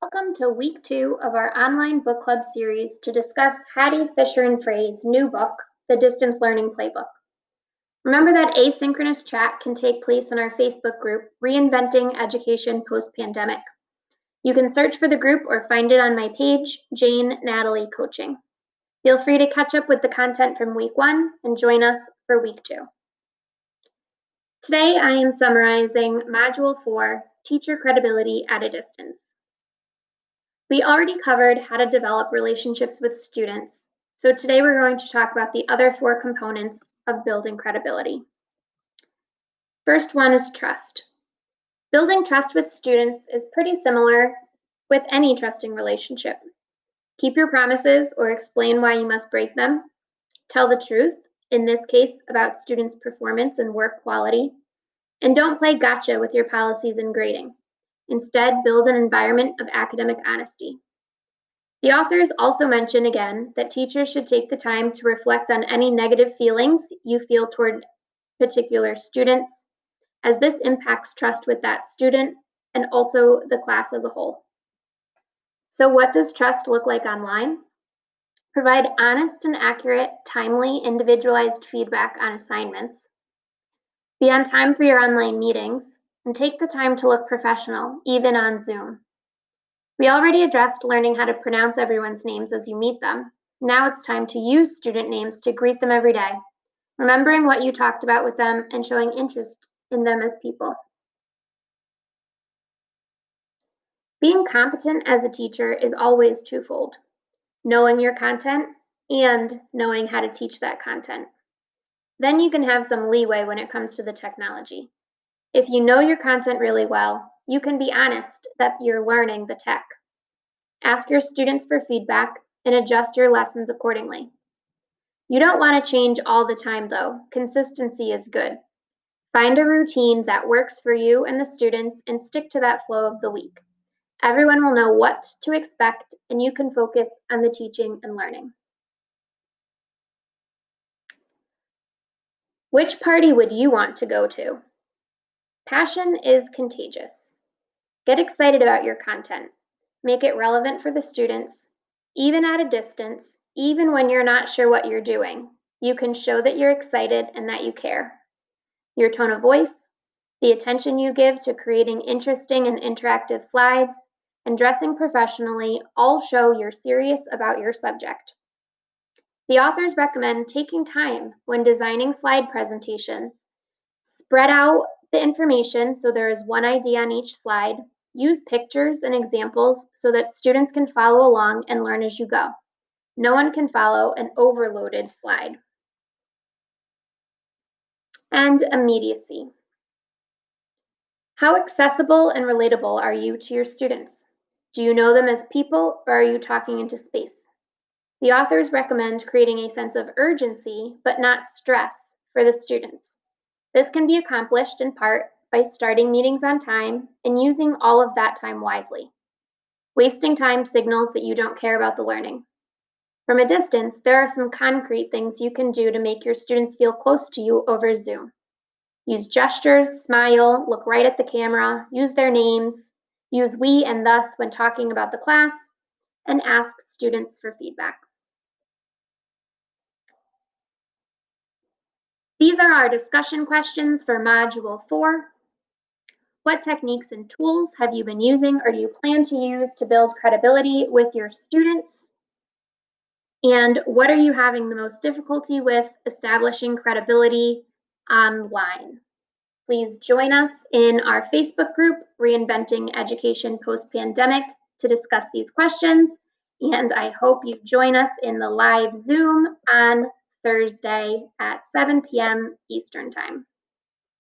Welcome to week 2 of our online book club series to discuss Hattie Fisher and Frey's new book, The Distance Learning Playbook. Remember that asynchronous chat can take place in our Facebook group, Reinventing Education Post-Pandemic. You can search for the group or find it on my page, Jane Natalie Coaching. Feel free to catch up with the content from week 1 and join us for week 2. Today I am summarizing Module 4, Teacher Credibility at a Distance. We already covered how to develop relationships with students, so today we're going to talk about the other 4 components of building credibility. First one is trust. Building trust with students is pretty similar with any trusting relationship. Keep your promises or explain why you must break them. Tell the truth, in this case about students' performance and work quality. And don't play gotcha with your policies and grading. Instead, build an environment of academic honesty. The authors also mention again that teachers should take the time to reflect on any negative feelings you feel toward particular students, as this impacts trust with that student and also the class as a whole. So what does trust look like online? Provide honest and accurate, timely, individualized feedback on assignments. Be on time for your online meetings, and take the time to look professional, even on Zoom. We already addressed learning how to pronounce everyone's names as you meet them. Now it's time to use student names to greet them every day, remembering what you talked about with them and showing interest in them as people. Being competent as a teacher is always twofold: knowing your content and knowing how to teach that content. Then you can have some leeway when it comes to the technology. If you know your content really well, you can be honest that you're learning the tech. Ask your students for feedback and adjust your lessons accordingly. You don't want to change all the time though. Consistency is good. Find a routine that works for you and the students and stick to that flow of the week. Everyone will know what to expect and you can focus on the teaching and learning. Which party would you want to go to? Passion is contagious. Get excited about your content. Make it relevant for the students, even at a distance, even when you're not sure what you're doing. You can show that you're excited and that you care. Your tone of voice, the attention you give to creating interesting and interactive slides, and dressing professionally all show you're serious about your subject. The authors recommend taking time when designing slide presentations. Spread out the information so there is one idea on each slide. Use pictures and examples so that students can follow along and learn as you go. No one can follow an overloaded slide. And immediacy. How accessible and relatable are you to your students? Do you know them as people or are you talking into space? The authors recommend creating a sense of urgency, but not stress, for the students. This can be accomplished in part by starting meetings on time and using all of that time wisely. Wasting time signals that you don't care about the learning. From a distance, there are some concrete things you can do to make your students feel close to you over Zoom. Use gestures, smile, look right at the camera, use their names, use we and thus when talking about the class, and ask students for feedback. These are our discussion questions for Module 4. What techniques and tools have you been using or do you plan to use to build credibility with your students? And what are you having the most difficulty with establishing credibility online? Please join us in our Facebook group, Reinventing Education Post-Pandemic, to discuss these questions. And I hope you join us in the live Zoom on Thursday at 7 p.m. Eastern Time.